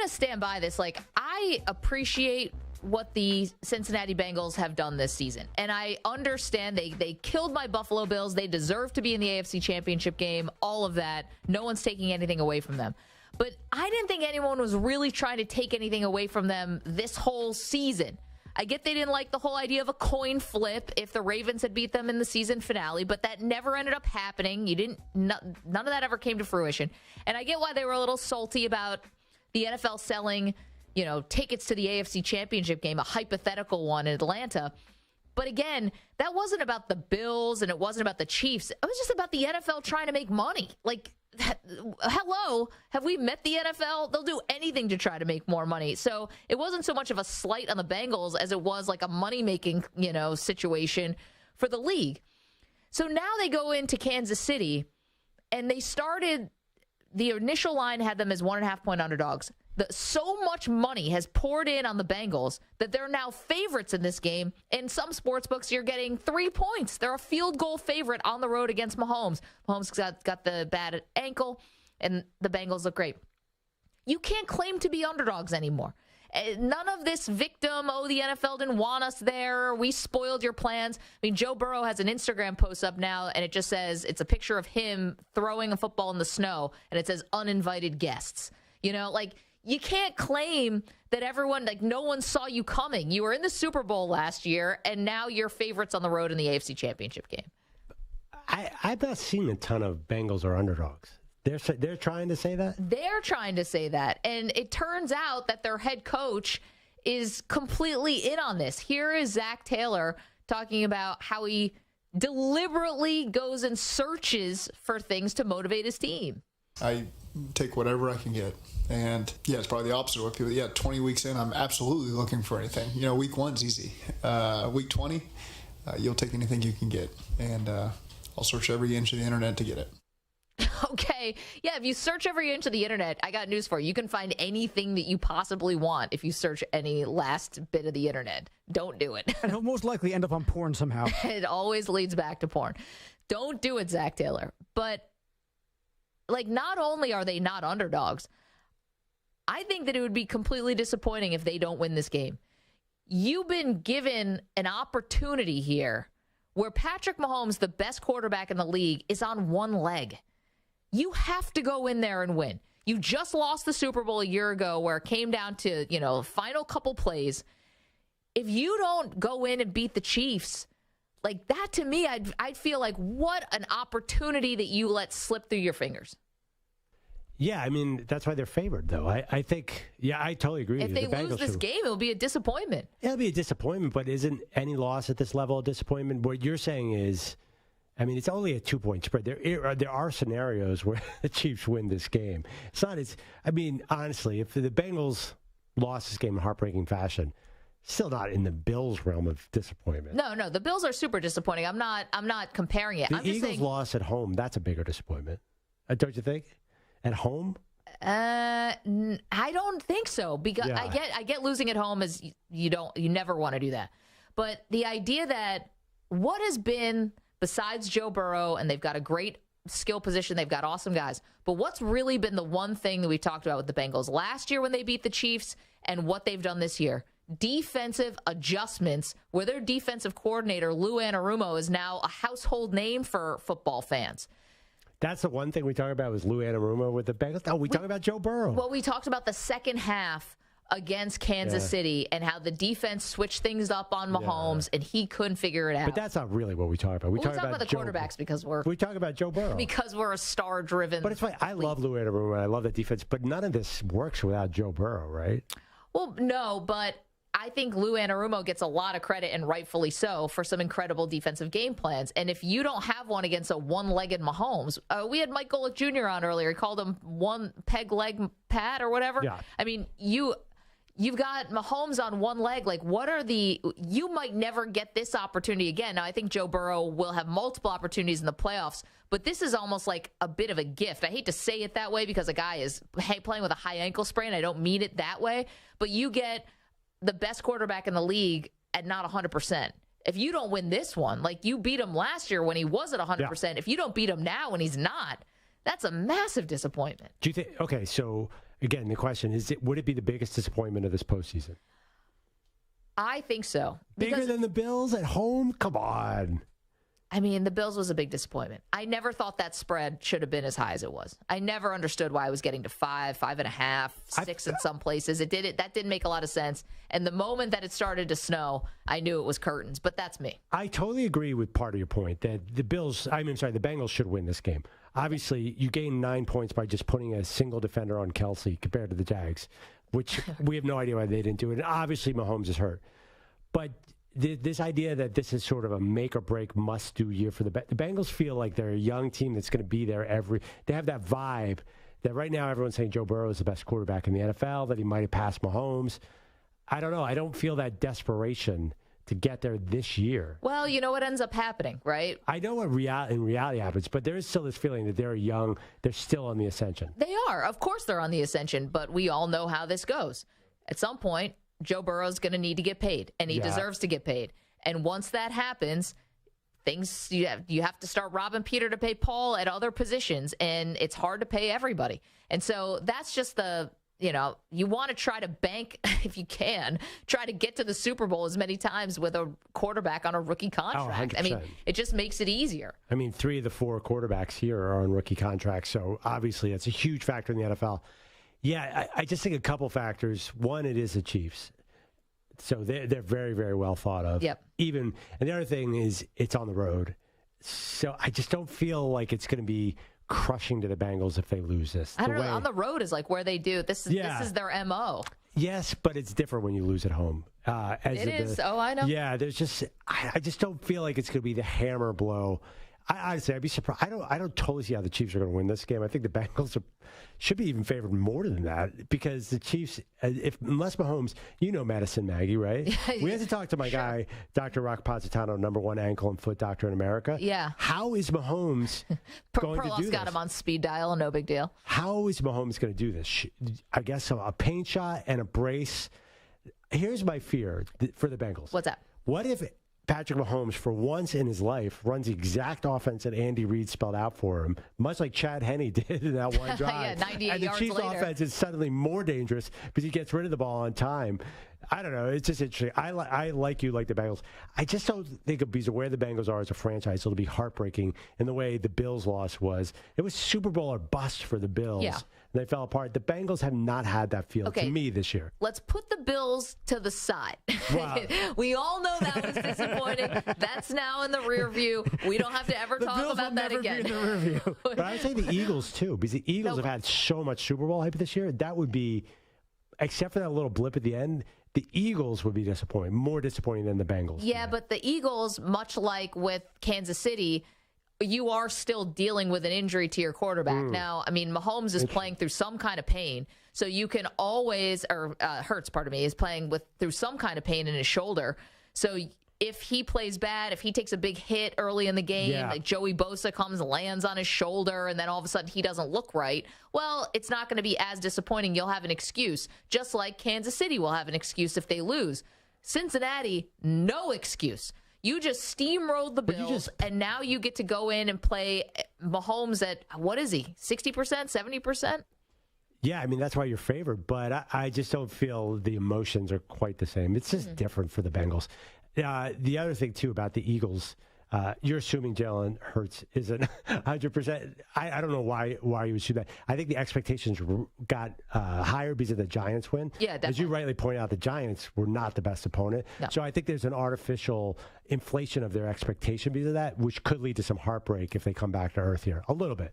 to stand by this. Like, I appreciate what the Cincinnati Bengals have done this season. And I understand they killed my Buffalo Bills. They deserve to be in the AFC Championship game, all of that. No one's taking anything away from them. But I didn't think anyone was really trying to take anything away from them this whole season. I get they didn't like the whole idea of a coin flip if the Ravens had beat them in the season finale, but that never ended up happening. None of that ever came to fruition. And I get why they were a little salty about the NFL selling, tickets to the AFC Championship game, a hypothetical one in Atlanta. But again, that wasn't about the Bills and it wasn't about the Chiefs. It was just about the NFL trying to make money. Like, hello, have we met the NFL? They'll do anything to try to make more money. So it wasn't so much of a slight on the Bengals as it was like a money-making, situation for the league. So now they go into Kansas City, and they started, the initial line had them as 1.5-point underdogs. So much money has poured in on the Bengals that they're now favorites in this game. In some sports books, you're getting 3 points. They're a field goal favorite on the road against Mahomes. Mahomes got the bad ankle, and the Bengals look great. You can't claim to be underdogs anymore. None of this victim, the NFL didn't want us there, we spoiled your plans. I mean, Joe Burrow has an Instagram post up now, and it just says, it's a picture of him throwing a football in the snow, and it says uninvited guests. You can't claim that everyone, no one saw you coming. You were in the Super Bowl last year, and now you're favorites on the road in the AFC Championship game. I've not seen a ton of Bengals or underdogs. They're trying to say that? They're trying to say that. And it turns out that their head coach is completely in on this. Here is Zach Taylor talking about how he deliberately goes and searches for things to motivate his team. I take whatever I can get. And yeah, it's probably the opposite of what people, 20 weeks in, I'm absolutely looking for anything. Week 1's easy. Week 20, you'll take anything you can get. And I'll search every inch of the internet to get it. Okay. Yeah, if you search every inch of the internet, I got news for you. You can find anything that you possibly want if you search any last bit of the internet. Don't do it. And it'll most likely end up on porn somehow. It always leads back to porn. Don't do it, Zach Taylor. But, not only are they not underdogs, I think that it would be completely disappointing if they don't win this game. You've been given an opportunity here where Patrick Mahomes, the best quarterback in the league, is on one leg. You have to go in there and win. You just lost the Super Bowl a year ago where it came down to, final couple plays. If you don't go in and beat the Chiefs, that to me, I'd feel like what an opportunity that you let slip through your fingers. Yeah, I mean, that's why they're favored, though. I think, I totally agree with you. If they lose this game, it'll be a disappointment. It'll be a disappointment, but isn't any loss at this level a disappointment? What you're saying is, it's only a 2-point spread. There are scenarios where the Chiefs win this game. It's not as, honestly, if the Bengals lost this game in heartbreaking fashion, still not in the Bills' realm of disappointment. No, the Bills are super disappointing. I'm not comparing it. The Eagles' loss at home, that's a bigger disappointment. Don't you think? At home? I don't think so, because I get losing at home is you never want to do that. But the idea that what has been, besides Joe Burrow, and they've got a great skill position, they've got awesome guys, but what's really been the one thing that we talked about with the Bengals last year when they beat the Chiefs and what they've done this year? Defensive adjustments, where their defensive coordinator, Lou Anarumo, is now a household name for football fans. That's the one thing we talk about was Lou Anarumo with the Bengals. No, we talk about Joe Burrow. Well, we talked about the second half against Kansas City and how the defense switched things up on Mahomes and he couldn't figure it out. But that's not really what we talk about. We talk about the quarterbacks because we talk about Joe Burrow. Because we're a star-driven. But it's funny. I love Lou Anarumo and I love the defense, but none of this works without Joe Burrow, right? Well, no, but I think Lou Anarumo gets a lot of credit, and rightfully so, for some incredible defensive game plans. And if you don't have one against a one-legged Mahomes, we had Mike Golick Jr. on earlier. He called him one peg leg Pat or whatever. Yeah. You've got Mahomes on one leg. You might never get this opportunity again. Now, I think Joe Burrow will have multiple opportunities in the playoffs, but this is almost like a bit of a gift. I hate to say it that way because a guy is playing with a high ankle sprain. I don't mean it that way, but you get the best quarterback in the league at not 100%. If you don't win this one, you beat him last year when he was at 100%, if you don't beat him now when he's not, that's a massive disappointment. Do you think, okay, so again, the question is, would it be the biggest disappointment of this postseason? I think so. Bigger than the Bills at home? Come on. I mean, the Bills was a big disappointment. I never thought that spread should have been as high as it was. I never understood why it was getting to 5, 5.5, 6 in some places. That didn't make a lot of sense. And the moment that it started to snow, I knew it was curtains. But that's me. I totally agree with part of your point that the Bengals should win this game. Obviously, you gain 9 points by just putting a single defender on Kelsey compared to the Jags, which we have no idea why they didn't do it. And obviously, Mahomes is hurt. But this idea that this is sort of a make-or-break must-do year for the Bengals feel like they're a young team that's going to be there they have that vibe that right now everyone's saying Joe Burrow is the best quarterback in the NFL, that he might have passed Mahomes. I don't know. I don't feel that desperation to get there this year. Well, you know what ends up happening, right? I know what in reality happens, but there is still this feeling that they're young, they're still on the ascension. They are. Of course they're on the ascension, but we all know how this goes. At some point, Joe Burrow's going to need to get paid, and he deserves to get paid. And once that happens, you have to start robbing Peter to pay Paul at other positions, and it's hard to pay everybody. And so that's just you want to try to bank, if you can, try to get to the Super Bowl as many times with a quarterback on a rookie contract. 100%. I mean, it just makes it easier. I mean, 3 of the 4 quarterbacks here are on rookie contracts, so obviously that's a huge factor in the NFL. Yeah, I just think a couple factors. One, it is the Chiefs. So they're very, very well thought of. Yep. And the other thing is it's on the road. So I just don't feel like it's going to be crushing to the Bengals if they lose this. I don't know. On the road is like where they do. This is their MO. Yes, but it's different when you lose at home. It is. Oh, I know. Yeah, I just don't feel like it's going to be the hammer blow. Honestly, I'd be surprised. I don't totally see how the Chiefs are going to win this game. I think the Bengals should be even favored more than that because the Chiefs, unless Mahomes, medicine, Maggie, right? We had to talk to my guy, Dr. Rock Positano, #1 ankle and foot doctor in America. Yeah. How is Mahomes going to do this? Perloff's got him on speed dial, no big deal. How is Mahomes going to do this? I guess a paint shot and a brace. Here's my fear for the Bengals. What's that? What if Patrick Mahomes, for once in his life, runs the exact offense that Andy Reid spelled out for him, much like Chad Henne did in that one drive. 98 and the yards Chiefs' later. offense is suddenly more dangerous because he gets rid of the ball on time. I don't know. It's just interesting. I like the Bengals. I just don't think because of where the Bengals are as a franchise, it'll be heartbreaking in the way the Bills' loss was. It was Super Bowl or bust for the Bills. Yeah. And they fell apart. The Bengals have not had that feel to me this year. Let's put the Bills to the side. Wow. We all know that was disappointing. That's now in the rear view. We don't have to ever talk about that again. Be in the rear view. But I would say the Eagles, too, because the Eagles have had so much Super Bowl hype this year. That would be, except for that little blip at the end, the Eagles would be more disappointing than the Bengals. Yeah, but the Eagles, much like with Kansas City, you are still dealing with an injury to your quarterback. Now, I mean, Mahomes is playing through some kind of pain, so you can always, Hurts, is playing through some kind of pain in his shoulder. So if he plays bad, if he takes a big hit early in the game, like Joey Bosa comes, lands on his shoulder, and then all of a sudden he doesn't look right, well, it's not going to be as disappointing. You'll have an excuse, just like Kansas City will have an excuse if they lose. Cincinnati, no excuse. You just steamrolled the Bills, and now you get to go in and play Mahomes at, what is he, 60%, 70%? Yeah, I mean, that's why you're favored, but I just don't feel the emotions are quite the same. It's just different for the Bengals. The other thing, too, about the Eagles, you're assuming Jalen Hurts isn't 100%. I don't know why you would assume that. I think the expectations got higher because of the Giants win. Yeah, definitely. As you rightly pointed out, the Giants were not the best opponent. No. So I think there's an artificial inflation of their expectation because of that, which could lead to some heartbreak if they come back to earth here. A little bit.